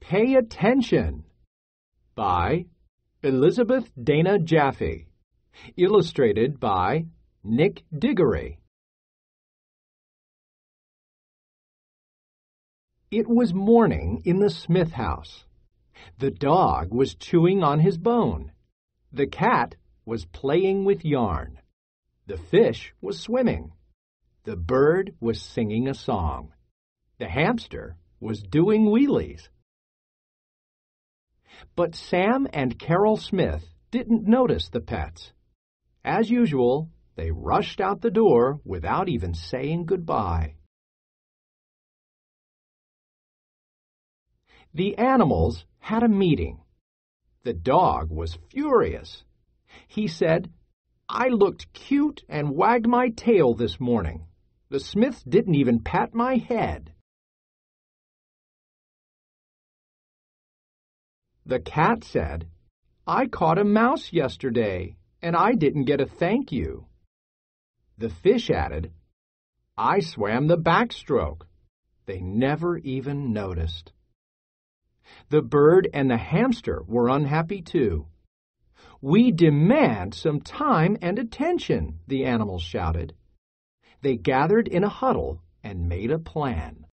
Pay Attention by Elizabeth Dana Jaffe. Illustrated by Nick Diggory. It was morning in the Smith house. The dog was chewing on his bone. The cat was playing with yarn. The fish was swimming. The bird was singing a song. The hamster was doing wheelies. But Sam and Carol Smith didn't notice the pets. As usual, they rushed out the door without even saying goodbye. The animals had a meeting. The dog was furious. He said, "I looked cute and wagged my tail this morning. The Smiths didn't even pat my head." The cat said, "I caught a mouse yesterday, and I didn't get a thank you." The fish added, "I swam the backstroke." They never even noticed. The bird and the hamster were unhappy too. "We demand some time and attention," the animals shouted. They gathered in a huddle and made a plan.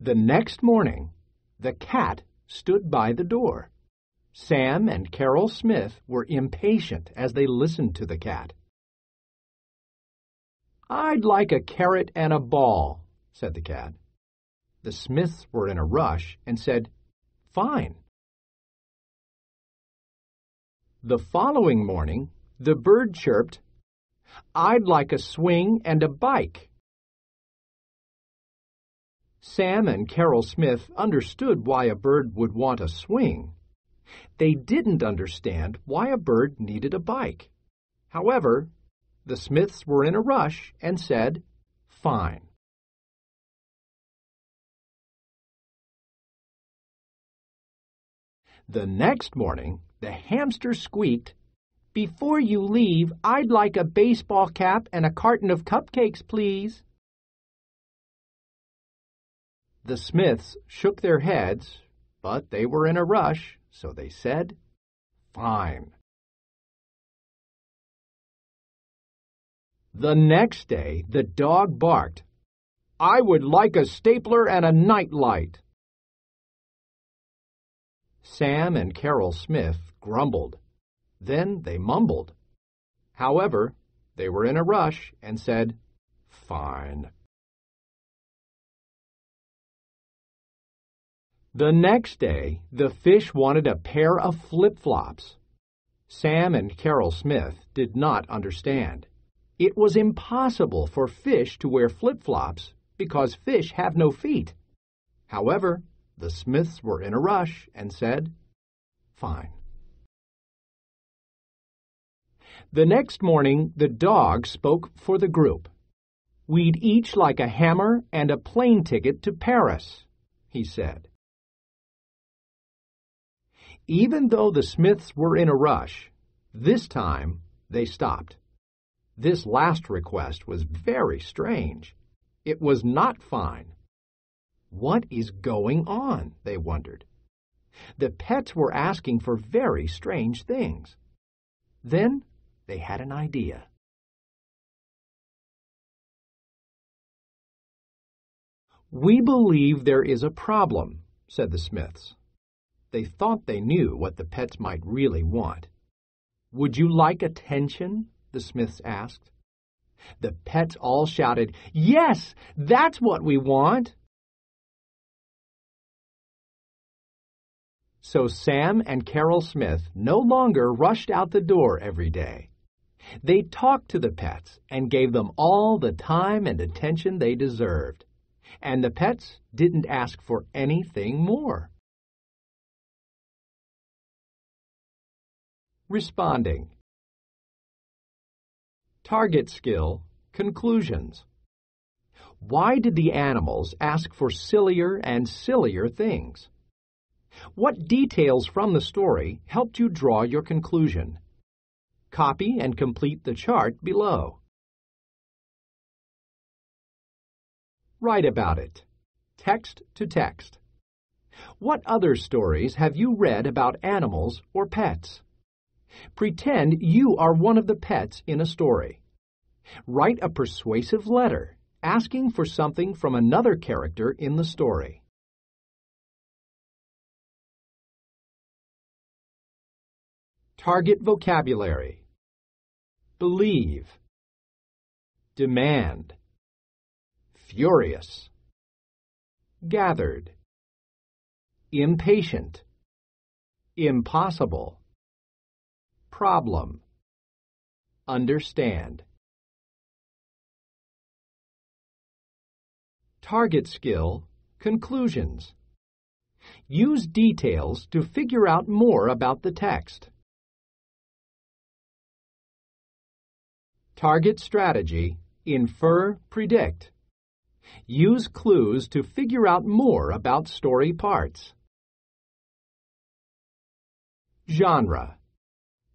The next morning, the cat stood by the door. Sam and Carol Smith were impatient as they listened to the cat. "I'd like a carrot and a ball," said the cat. The Smiths were in a rush and said, "Fine." The following morning, the bird chirped, "I'd like a swing and a bike." Sam and Carol Smith understood why a bird would want a swing. They didn't understand why a bird needed a bike. However, the Smiths were in a rush and said, "Fine." The next morning, the hamster squeaked, "Before you leave, I'd like a baseball cap and a carton of cupcakes, please." The Smiths shook their heads, but they were in a rush, so they said, "Fine." The next day, the dog barked, "I would like a stapler and a nightlight." Sam and Carol Smith grumbled. Then they mumbled. However, they were in a rush and said, "Fine." The next day, the fish wanted a pair of flip-flops. Sam and Carol Smith did not understand. It was impossible for fish to wear flip-flops because fish have no feet. However, the Smiths were in a rush and said, "Fine." The next morning, the dog spoke for the group. "We'd each like a hammer and a plane ticket to Paris," he said. Even though the Smiths were in a rush, this time they stopped. This last request was very strange. It was not fine. What is going on? They wondered. The pets were asking for very strange things. Then they had an idea. "We believe there is a problem," said the Smiths. They thought they knew what the pets might really want. "Would you like attention?" the Smiths asked. The pets all shouted, "Yes, that's what we want!" So Sam and Carol Smith no longer rushed out the door every day. They talked to the pets and gave them all the time and attention they deserved. And the pets didn't ask for anything more. Responding. Target skill, conclusions. Why did the animals ask for sillier and sillier things? What details from the story helped you draw your conclusion? Copy and complete the chart below. Write about it. Text to text. What other stories have you read about animals or pets? Pretend you are one of the pets in a story. Write a persuasive letter asking for something from another character in the story. Target vocabulary. Believe. Demand. Furious. Gathered. Impatient. Impossible. Problem. Understand. Target skill, conclusions. Use details to figure out more about the text. Target strategy, infer, predict. Use clues to figure out more about story parts. Genre.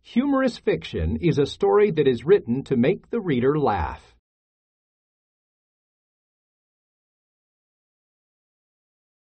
Humorous fiction is a story that is written to make the reader laugh.